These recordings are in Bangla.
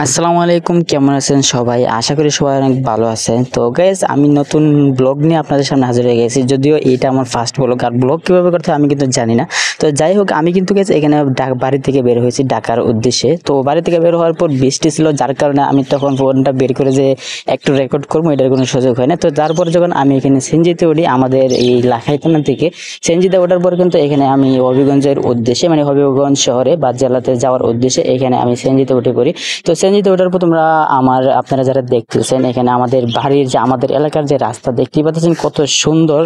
আসসালামু আলাইকুম, কেমন আছেন সবাই? আশা করি সবাই অনেক ভালো আছেন। তো গাইস, আমি নতুন ব্লগ নিয়ে আপনাদের সামনে হাজির হয়ে গেছি। যদিও এটা আমার ফার্স্ট ব্লগ, আর ব্লগ কিভাবে করতে হয় আমি কিন্তু জানি না। তো যাই হোক, আমি কিন্তু গাইস এখানে বাড়ি থেকে বের হয়েছি ঢাকার উদ্দেশ্যে। তো বাড়ি থেকে বের হওয়ার পর বৃষ্টি ছিল, যার কারণে আমি তখন ফোনটা বের করে যে একটু রেকর্ড করবো এটার কোনো সুযোগ হয় না। তো তারপর যখন আমি এখানে সিএনজিতে উঠি আমাদের এই লাখাইতানা থেকে, সিএনজিতে ওঠার পর কিন্তু এখানে আমি হবিগঞ্জের উদ্দেশ্যে মানে হবিগঞ্জ শহরে বা জেলাতে যাওয়ার উদ্দেশ্যে এখানে আমি সিএনজিতে উঠে পড়ি। তো সিএনজিতে ওঠার পর আপনারা যারা দেখতেছেন এখানে আমাদের বাড়ির যে আমাদের এলাকার যে রাস্তা দেখতেই পাচ্ছেন কত সুন্দর,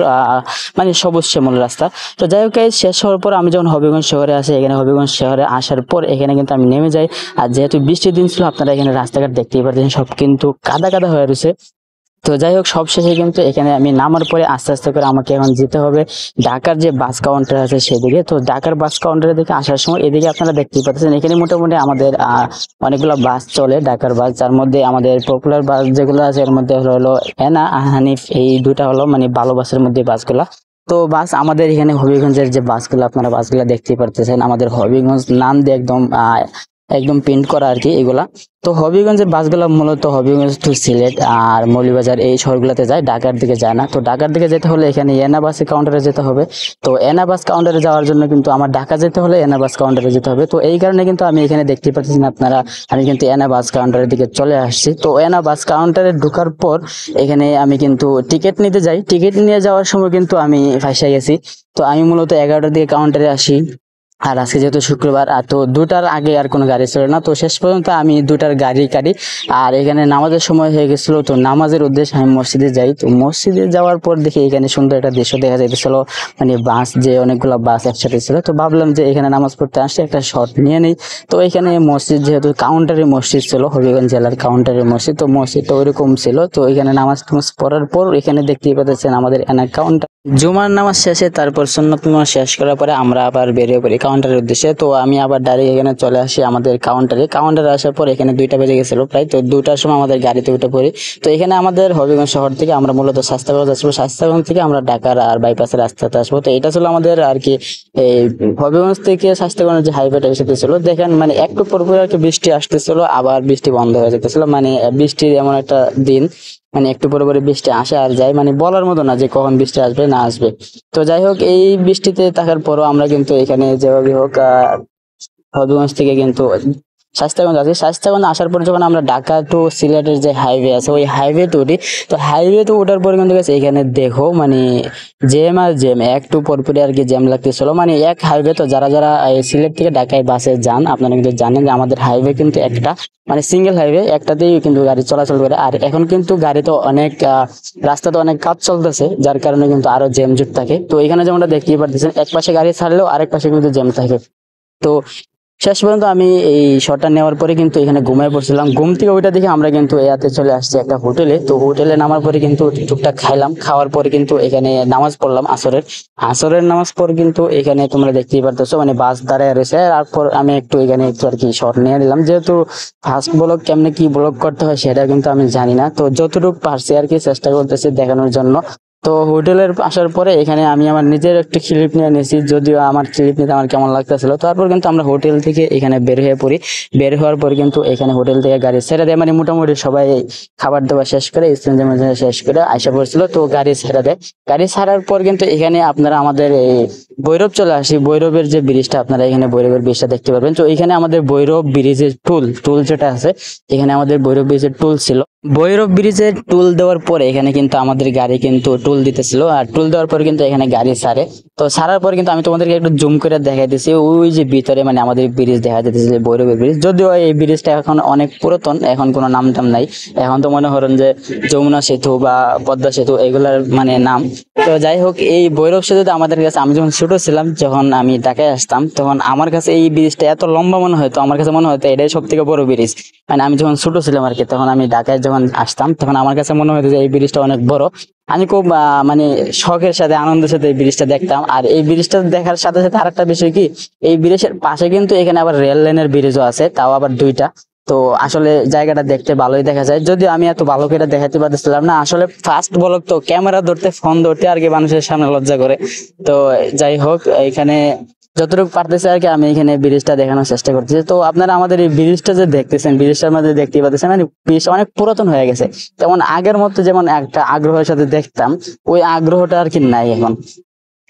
মানে সবুজ শ্যামল রাস্তা। তো যাই হোক guys, শেষ হওয়ার পর আমি যখন হবিগঞ্জ শহরে আসি, এখানে হবিগঞ্জ শহরে আসার পর এখানে কিন্তু আমি নেমে যাই। আর যেহেতু বৃষ্টির দিন ছিল, আপনারা এখানে রাস্তাঘাট দেখতেই পাচ্ছেন সব কিন্তু কাদা কাদা হয়ে রয়েছে। তো যাই হোক, সবশেষে কিন্তু এখানে আমি নামার পরে আস্তে আস্তে করে আমাকে এখন যেতে হবে ঢাকার যে বাস কাউন্টার আছে সেদিকে। তো ঢাকার বাস কাউন্টারের দিকে আসার সময় এদিকে আপনারা দেখতেই পাচ্ছেন এখানে মোটামুটি আমাদের অনেকগুলো বাস চলে, ঢাকার বাস, যার মধ্যে আমাদের পপুলার বাস যেগুলো আছে এর মধ্যে হলো এনা, হানিফ, এই দুটা হলো মানে ভালো বাসের মধ্যে বাসগুলা। তো বাস আমাদের এখানে হবিগঞ্জের যে বাসগুলো আপনারা বাসগুলো দেখতেই পারতেছেন আমাদের হবিগঞ্জ নাম দিয়ে একদম একদম প্রিন্ট করা আর কি এগুলা। তো হবিগঞ্জের বাসগুলো মূলত হবিগঞ্জ টু সিলেট আর মৌলভীবাজার এই শহরগুলোতে যায়, ঢাকার দিকে যায় না। তো ঢাকার দিকে যেতে হলে এখানে এনা বাস কাউন্টারে যেতে হবে। তো এনা বাস কাউন্টারে যাওয়ার জন্য কিন্তু আমার ঢাকা যেতে হলে এনা বাস কাউন্টারে যেতে হবে। তো এই কারণে কিন্তু আমি এখানে দেখতে পাচ্ছেন আপনারা, আমি কিন্তু এনা বাস কাউন্টারের দিকে চলে আসছি। তো এনা বাস কাউন্টারে ঢোকার পর এখানে আমি কিন্তু টিকিট নিতে যাই। টিকিট নিয়ে যাওয়ার সময় কিন্তু আমি ফাঁসে গেছি। তো আমি মূলত 11টার দিকে কাউন্টারে আসি, আর আজকে যেহেতু শুক্রবার, আর তো 2টার আগে আর কোনো গাড়ি ছিল না। তো শেষ পর্যন্ত আমি 2টার গাড়ি কাটি। আর এখানে নামাজের সময় হয়ে গেছিল, তো নামাজের উদ্দেশ্যে আমি মসজিদে যাই। তো মসজিদে যাওয়ার পর দেখি এখানে সুন্দর একটা দৃশ্য দেখা যাইতেছিল, মানে বাস, যে অনেকগুলো বাস একসাথে ছিল। তো ভাবলাম যে এখানে নামাজ পড়তে আসছে একটা শট নিয়ে নেই। তো এখানে মসজিদ, যেহেতু কাউন্টারে মসজিদ ছিল, হবিগঞ্জ জেলার কাউন্টারে মসজিদ, তো মসজিদটা ওইরকম ছিল। তো এখানে নামাজ টামাজ পড়ার পর এখানে দেখতেই পাচ্ছেন আমাদের এনা কাউন্টার, জুমার নামাজ শেষে তারপর সুন্নত নামাজ শেষ করার পরে আমরা আবার বেরিয়ে পড়ি কাউন্টারের উদ্দেশ্যে। তো আমি আবার ডাইরেক্ট এখানে চলে আসি আমাদের কাউন্টারে আসার পর এখানে 2টা বেজে গেছিল প্রায়। তো 2টার সময় আমাদের গাড়িতে উঠে পড়ি। তো এখানে আমাদের হবিগঞ্জ শহর থেকে আমরা মূলত শাস্তাগঞ্জ আসবো, শাস্তাগঞ্জ থেকে আমরা ঢাকার আর বাইপাসের রাস্তাতে আসবো। তো এটা ছিল আমাদের আর কি এই হবিগঞ্জ থেকে শাস্তাগঞ্জের যে হাইওয়েটা এসেতে ছিল। দেখেন মানে একটু পর পর আর কি বৃষ্টি আসতেছিল, আবার বৃষ্টি বন্ধ হয়ে যেতেছিল, মানে বৃষ্টির এমন একটা দিন, মানে একটু পরে পরে বৃষ্টি আসে আর যায়, মানে বলার মতো না যে কখন বৃষ্টি আসবে না আসবে। তো যাই হোক, এই বৃষ্টিতে থাকার পরও আমরা কিন্তু এখানে যেভাবে হোক হবিগঞ্জ থেকে কিন্তু শাস্তাগঞ্জ আছি। শাস্তাগঞ্জ আসার পর যখন আমরা ঢাকা টু সিলেটের যে হাইওয়ে আছে ওই হাইওয়ে তো উঠি। তো হাইওয়ে তো ওঠার পর কিন্তু গেছে এখানে দেখো মানে জ্যাম আর জ্যাম, একটু পরপরই আর কি জ্যাম লাগতেছিল, মানে এক হাইওয়ে। তো যারা যারা এই সিলেট থেকে ঢাকায় বাসে যান আপনারা কিন্তু জানেন যে আমাদের হাইওয়ে কিন্তু একটা মানে সিঙ্গেল হাইওয়ে, একটাতেই কিন্তু গাড়ি চলাচল করে। আর এখন কিন্তু গাড়ি তো অনেক রাস্তাতে অনেক কাজ চলতেছে, যার কারণে কিন্তু আরো জ্যাম জুট থাকে। তো এখানে যেমনটা দেখতেই পারতেছেন এক পাশে গাড়ি ছাড়লেও আরেক পাশে কিন্তু জ্যাম থাকে। তো শেষ পর্যন্ত আমি এই শটটা নেওয়ার পরে কিন্তু এখানে ঘুমায় পড়ছিলাম। ঘুম থেকে ওইটা দেখে আমরা কিন্তু এতে চলে আসছি একটা হোটেলে। তো হোটেলে নামার পরে কিন্তু টুকটাক খাইলাম, খাওয়ার পরে কিন্তু এখানে নামাজ পড়লাম আসরের নামাজ পর কিন্তু এখানে তোমরা দেখতেই পারতেছো মানে বাস দাঁড়ায় রয়েছে। তারপর আমি একটু এখানে একটু আর কি শট নিয়ে নিলাম, যেহেতু ফার্স্ট ব্লগ কেমনে কি ব্লগ করতে হয় সেটা কিন্তু আমি জানি না। তো যতটুকু পারছি আর কি চেষ্টা করতেছি দেখানোর জন্য। তো হোটেলের আসার পরে এখানে আমি আমার নিজের একটা ক্লিপ নিয়ে নিয়েছি, যদিও আমার ক্লিপ নিতে আমার কেমন লাগতেছিল। তারপর কিন্তু আমরা হোটেল থেকে এখানে বের হয়ে পড়ি। বের হওয়ার পর কিন্তু এখানে হোটেল থেকে গাড়ি ছেড়ে দেয়, মানে মোটামুটি সবাই খাবার দাবার শেষ করে শেষ করে আইসা পড়ছিল। তো গাড়ি ছেড়ে দেয়, গাড়ি ছাড়ার পর কিন্তু এখানে আপনারা আমাদের এই ভৈরব চলে আসি। ভৈরবের যে ব্রিজটা, আপনারা এখানে ভৈরবের ব্রিজটা দেখতে পারবেন। তো এখানে আমাদের ভৈরব ব্রিজের টুল যেটা আছে, এখানে আমাদের ভৈরব ব্রিজের টুল ছিল। ভৈরব ব্রিজের টুল দেওয়ার পরে এখানে কিন্তু আমাদের গাড়ি কিন্তু টুল দিতেছিল, আর টুল দেওয়ার পরে কিন্তু এখানে গাড়ি ছাড়ে। তো ছাড়ার পর কিন্তু আমি তোমাদেরকে একটু জুম করে দেখাই দিচ্ছি, ওই যে ভিতরে মানে আমাদের ব্রিজ দেখা যাচ্ছে যে ভৈরবের ব্রিজ। যদিও এই ব্রিজটা এখন অনেক পুরাতন, এখন কোনো নাম টাম নাই, এখন তো মনে করেন যে যমুনা সেতু বা পদ্মা সেতু এগুলার মানে নাম। তো যাই হোক, এই ভৈরব সেতুতে আমাদের কাছে, আমি যখন ছোট ছিলাম যখন আমি ঢাকায় আসতাম তখন আমার কাছে এই ব্রিজটা এত লম্বা মনে হতো, আমার কাছে মনে হতো এটাই সব থেকে বড় ব্রিজ। মানে আমি যখন ছোট ছিলাম আর কি, তখন আমি ঢাকায় যখন আসতাম তখন আমার কাছে মনে হতো যে এই ব্রিজটা অনেক বড়। আমি খুব মানে শখের সাথে আনন্দের সাথে এই ব্রিজটা দেখতাম। আর এই ব্রিজটা দেখার সাথে সাথে আরেকটা বিষয় কি, এই ব্রিজের পাশে কিন্তু এখানে আবার রেল লাইনের ব্রিজও আছে, তাও আবার 2টা। তো আসলে জায়গাটা দেখতে ভালোই দেখা যায়, যদিও আমি এত ভালো করে দেখাতে পারতেছিলাম না। আসলে ফার্স্ট ব্লগ তো ক্যামেরা ধরতে, ফোন ধরতে আর কি মানুষের সামনে লজ্জা করে। তো যাই হোক, এখানে যতটুকু পারতেছে আর কি আমি এখানে ব্রিজটা দেখানোর চেষ্টা করতেছি। তো আপনারা আমাদের এই ব্রিজটা যে দেখতেছেন, ব্রিজটার মধ্যে দেখতেই পাচ্ছেন মানে ব্রিজটা অনেক পুরাতন হয়ে গেছে। তেমন আগের মতো যেমন একটা আগ্রহের সাথে দেখতাম, ওই আগ্রহটা আর কি নাই এখন।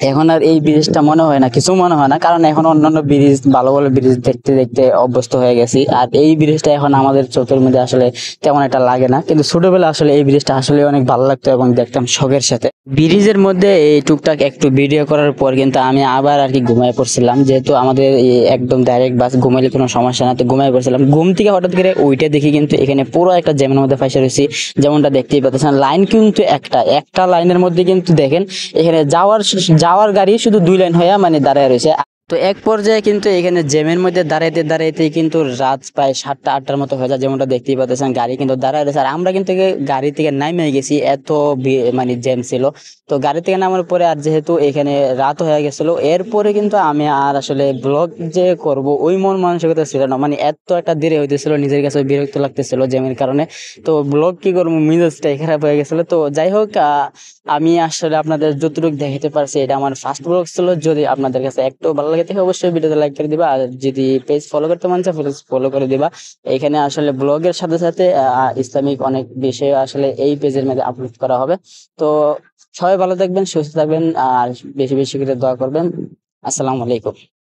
এখন আর এই ব্রিজটা মনে হয় না, কিছু মনে হয় না, কারণ এখন অন্যান্য ব্রিজ, ভালো ভালো ব্রিজ দেখতে দেখতে অভ্যস্ত হয়ে গেছি। আর এই ব্রিজটা এখন আমাদের চোখের মধ্যে আসলে তেমন একটা লাগে না, কিন্তু ছোটবেলা আসলে এই ব্রিজটা আসলে অনেক ভালো লাগতো এবং দেখতাম শখের সাথে। ব্রিজের মধ্যে এই টুকটাক একটু ভিডিও করার পর কিন্তু আমি আবার আর কি ঘুমিয়ে পড়ছিলাম, যেহেতু আমাদের একদম ডাইরেক্ট বাস, ঘুমাইলে কোনো সমস্যা না, তো ঘুমিয়ে পড়ছিলাম। ঘুম থেকে হঠাৎ করে ওইটা দেখি কিন্তু এখানে পুরো একটা জ্যামের মধ্যে ফাঁসে রয়েছি। যেমনটা দেখতেই পাচ্ছেন, লাইন কিন্তু একটা একটা লাইনের মধ্যে কিন্তু দেখেন এখানে যাওয়ার যাওয়ার গাড়ি শুধু 2 লাইন হয়ে মানে দাঁড়ায় রয়েছে। তো এক পর্যায়ে কিন্তু এখানে জ্যামের মধ্যে দাঁড়াইতে দাঁড়াইতে কিন্তু রাত প্রায় 7টা 8টার মতো হয়ে যায়, যেমনটা দেখতেই পাচ্ছেন গাড়ি কিন্তু দাঁড়ায় রয়েছে। আর আমরা কিন্তু গাড়ি থেকে নামে গেছি, এত মানে জ্যাম ছিল। তো গাড়ি থেকে নামার পরে আর যেহেতু এখানে রাত হয়ে গেছিল, এরপরে কিন্তু আমি আর আসলে ব্লগ যে করব ওই মন মানসিকতা ছিল না, মানে এত একটা দেরি হইতেছিল, নিজের কাছে বিরক্ত লাগতেছিল জ্যামের কারণে। তো ব্লগ কি করবো, মেজাজটাই খারাপ হয়ে গেছিল। তো যাই হোক, আমি আসলে আপনাদের যতটুকু দেখাতে পারছি এটা আমার ফার্স্ট ব্লগ ছিল। যদি আপনাদের কাছে একটু ভালো লাগে থাকে অবশ্যই ভিডিওতে লাইক করে দিবা, আর যদি পেজ ফলো করতে মন চায় ফলো করে দিবা। এখানে আসলে ব্লগের সাথে সাথে ইসলামিক অনেক বিষয় আসলে এই পেজের মধ্যে আপলোড করা হবে। তো সবাই ভালো থাকবেন, সুস্থ থাকবেন, আর বেশি বেশি করে দোয়া করবেন। আসসালামু আলাইকুম।